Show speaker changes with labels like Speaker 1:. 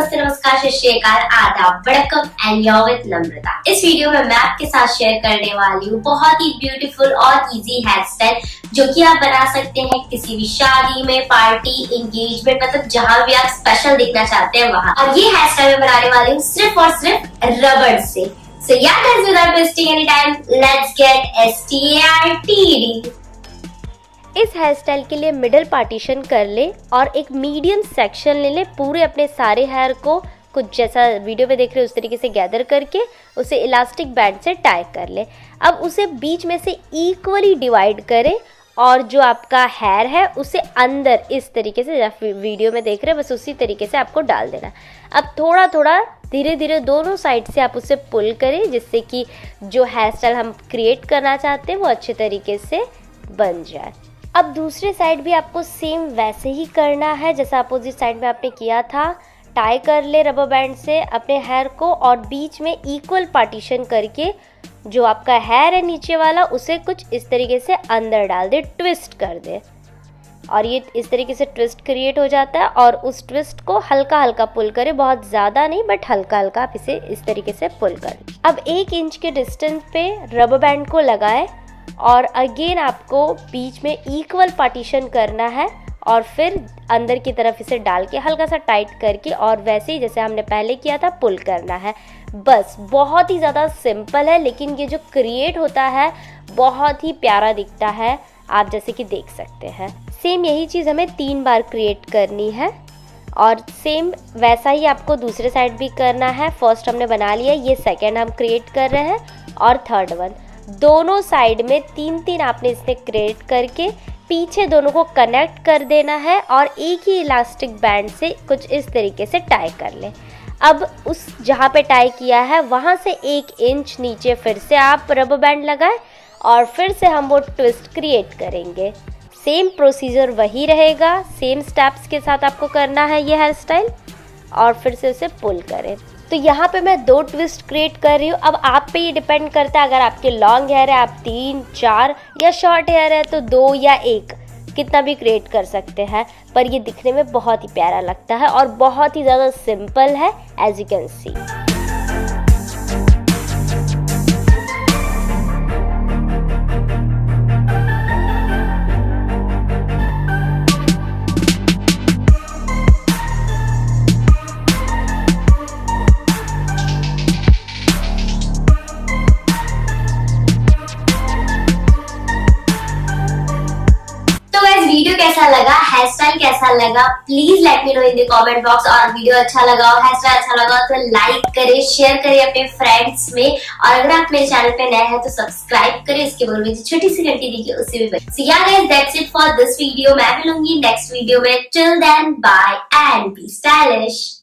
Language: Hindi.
Speaker 1: नमस्ते, नमस्कार, सत श्री अकाल, आदाब, वड़कम एंड योर विद नम्रता। इस वीडियो में मैं आपके साथ शेयर करने वाली हूँ बहुत ही ब्यूटीफुल और इजी हेयर स्टाइल जो कि आप बना सकते हैं किसी भी शादी में, पार्टी, एंगेजमेंट, मतलब जहाँ भी आप स्पेशल दिखना चाहते हैं वहाँ। और ये हेयर स्टाइल मैं बनाने वाली हूँ सिर्फ और सिर्फ रबड़ से। So yeah guys, without wasting any time, let's get started।
Speaker 2: इस हेयर स्टाइल के लिए मिडिल पार्टीशन कर ले और एक मीडियम सेक्शन ले ले। पूरे अपने सारे हेयर को कुछ जैसा वीडियो में देख रहे हैं उस तरीके से गैदर करके उसे इलास्टिक बैंड से टाई कर ले। अब उसे बीच में से इक्वली डिवाइड करें और जो आपका हेयर है उसे अंदर इस तरीके से जैसे वीडियो में देख रहे हैं बस उसी तरीके से आपको डाल देना। अब थोड़ा थोड़ा धीरे धीरे दोनों साइड से आप उसे पुल करें जिससे कि जो हेयर स्टाइल हम क्रिएट करना चाहते हैं वो अच्छे तरीके से बन जाए। अब दूसरे साइड भी आपको सेम वैसे ही करना है जैसा अपोजिट साइड में आपने किया था। टाई कर ले रबर बैंड से अपने हेयर को और बीच में इक्वल पार्टीशन करके जो आपका हेयर है नीचे वाला उसे कुछ इस तरीके से अंदर डाल दे, ट्विस्ट कर दे और ये इस तरीके से ट्विस्ट क्रिएट हो जाता है। और उस ट्विस्ट को हल्का हल्का पुल करें, बहुत ज़्यादा नहीं बट हल्का हल्का आप इसे इस तरीके से पुल करें। अब 1 इंच के डिस्टेंस पे रबर बैंड को लगाएं और अगेन आपको बीच में इक्वल पार्टीशन करना है और फिर अंदर की तरफ इसे डाल के हल्का सा टाइट करके और वैसे ही जैसे हमने पहले किया था पुल करना है। बस बहुत ही ज़्यादा सिंपल है लेकिन ये जो क्रिएट होता है बहुत ही प्यारा दिखता है, आप जैसे कि देख सकते हैं। सेम यही चीज़ हमें 3 बार क्रिएट करनी है और सेम वैसा ही आपको दूसरे साइड भी करना है। फर्स्ट हमने बना लिया, ये सेकेंड हम क्रिएट कर रहे हैं और थर्ड वन। दोनों साइड में 3-3 आपने इसने क्रिएट करके पीछे दोनों को कनेक्ट कर देना है और एक ही इलास्टिक बैंड से कुछ इस तरीके से टाई कर ले। अब उस जहाँ पे टाई किया है वहाँ से 1 इंच नीचे फिर से आप रबर बैंड लगाएं और फिर से हम वो ट्विस्ट क्रिएट करेंगे। सेम प्रोसीजर वही रहेगा, सेम स्टेप्स के साथ आपको करना है ये हेयर स्टाइल और फिर से उसे पुल करें। तो यहाँ पे मैं 2 ट्विस्ट क्रिएट कर रही हूँ। अब आप पे ये डिपेंड करता है, अगर आपके लॉन्ग हेयर है आप 3, 4 या शॉर्ट हेयर है तो 2 या 1 कितना भी क्रिएट कर सकते हैं। पर ये दिखने में बहुत ही प्यारा लगता है और बहुत ही ज़्यादा सिंपल है as you can see.
Speaker 1: Video कैसा लगा, हेयर स्टाइल कैसा लगा, please let me know in the comment box. और वीडियो अच्छा लगा और हेयर स्टाइल अच्छा लगा तो लाइक करें, शेयर करें अपने फ्रेंड्स में और अगर आप मेरे चैनल पे नए हैं तो सब्सक्राइब करें। इसके बगल में जो छोटी सी घंटी दिखी है उसे भी। So yeah guys, that's it for this video. मैं मिलूंगी नेक्स्ट वीडियो में। Till then bye and be stylish.